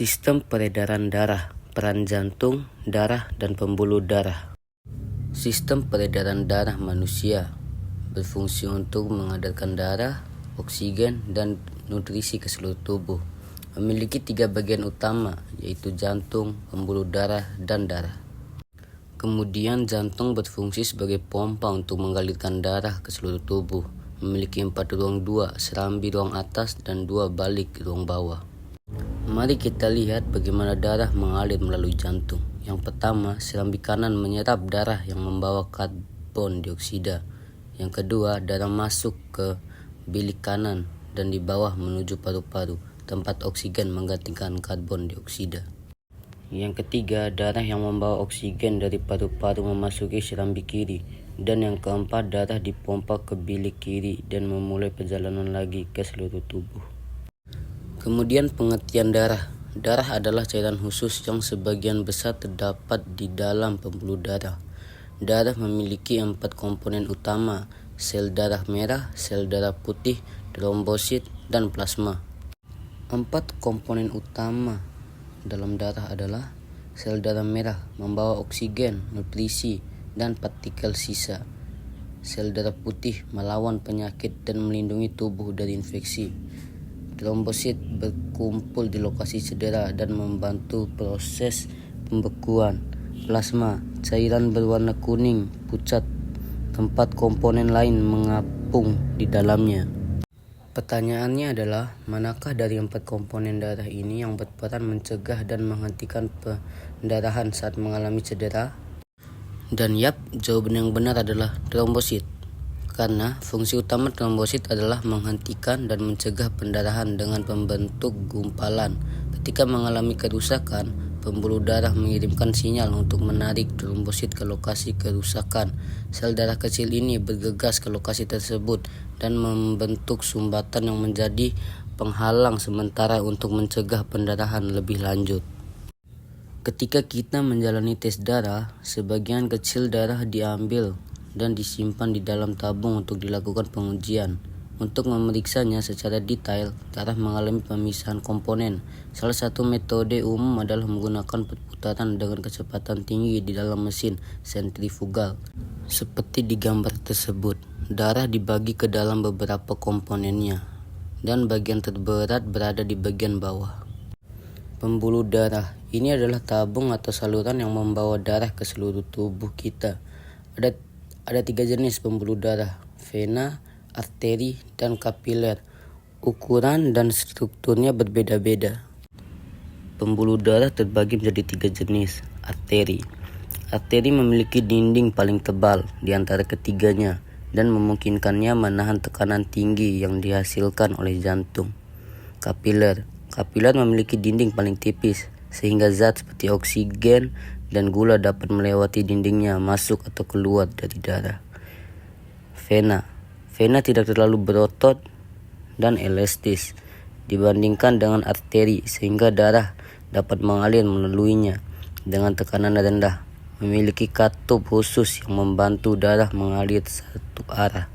Sistem peredaran darah, peran jantung, darah, dan pembuluh darah. Sistem peredaran darah manusia berfungsi untuk mengedarkan darah, oksigen, dan nutrisi ke seluruh tubuh. Memiliki 3 bagian utama, yaitu jantung, pembuluh darah, dan darah. Kemudian jantung berfungsi sebagai pompa untuk mengalirkan darah ke seluruh tubuh. Memiliki 4 ruang 2, serambi ruang atas dan 2 balik ruang bawah. Mari kita lihat bagaimana darah mengalir melalui jantung. Yang pertama, serambi kanan menyerap darah yang membawa karbon dioksida. Yang kedua, darah masuk ke bilik kanan dan di bawah menuju paru-paru, tempat oksigen menggantikan karbon dioksida. Yang ketiga, darah yang membawa oksigen dari paru-paru memasuki serambi kiri. Dan yang keempat, darah dipompa ke bilik kiri dan memulai perjalanan lagi ke seluruh tubuh. Kemudian pengertian darah. Darah adalah cairan khusus yang sebagian besar terdapat di dalam pembuluh darah. Darah memiliki 4 komponen utama, sel darah merah, sel darah putih, trombosit, dan plasma. 4 komponen utama dalam darah adalah sel darah merah membawa oksigen, nutrisi, dan partikel sisa. Sel darah putih melawan penyakit dan melindungi tubuh dari infeksi. Trombosit berkumpul di lokasi cedera dan membantu proses pembekuan. Plasma, cairan berwarna kuning, pucat, tempat komponen lain mengapung di dalamnya. Pertanyaannya adalah, manakah dari 4 komponen darah ini yang berperan mencegah dan menghentikan pendarahan saat mengalami cedera? Dan jawaban yang benar adalah trombosit. Karena fungsi utama trombosit adalah menghentikan dan mencegah pendarahan dengan membentuk gumpalan. Ketika mengalami kerusakan, pembuluh darah mengirimkan sinyal untuk menarik trombosit ke lokasi kerusakan. Sel darah kecil ini bergegas ke lokasi tersebut dan membentuk sumbatan yang menjadi penghalang sementara untuk mencegah pendarahan lebih lanjut. Ketika kita menjalani tes darah, sebagian kecil darah diambil dan disimpan di dalam tabung untuk dilakukan pengujian. Untuk memeriksanya secara detail, darah mengalami pemisahan komponen. Salah satu metode umum adalah menggunakan perputaran dengan kecepatan tinggi di dalam mesin sentrifugal. Seperti di gambar tersebut, darah dibagi ke dalam beberapa komponennya, dan bagian terberat berada di bagian bawah. Pembuluh darah ini adalah tabung atau saluran yang membawa darah ke seluruh tubuh kita. Ada 3 jenis pembuluh darah, vena, arteri, dan kapiler. Ukuran dan strukturnya berbeda-beda. Pembuluh darah terbagi menjadi 3 jenis. Arteri. Arteri memiliki dinding paling tebal di antara ketiganya dan memungkinkannya menahan tekanan tinggi yang dihasilkan oleh jantung. Kapiler. Kapiler memiliki dinding paling tipis sehingga zat seperti oksigen dan gula dapat melewati dindingnya masuk atau keluar dari darah. Vena. Vena tidak terlalu berotot dan elastis dibandingkan dengan arteri sehingga darah dapat mengalir melaluinya dengan tekanan rendah. Memiliki katup khusus yang membantu darah mengalir satu arah.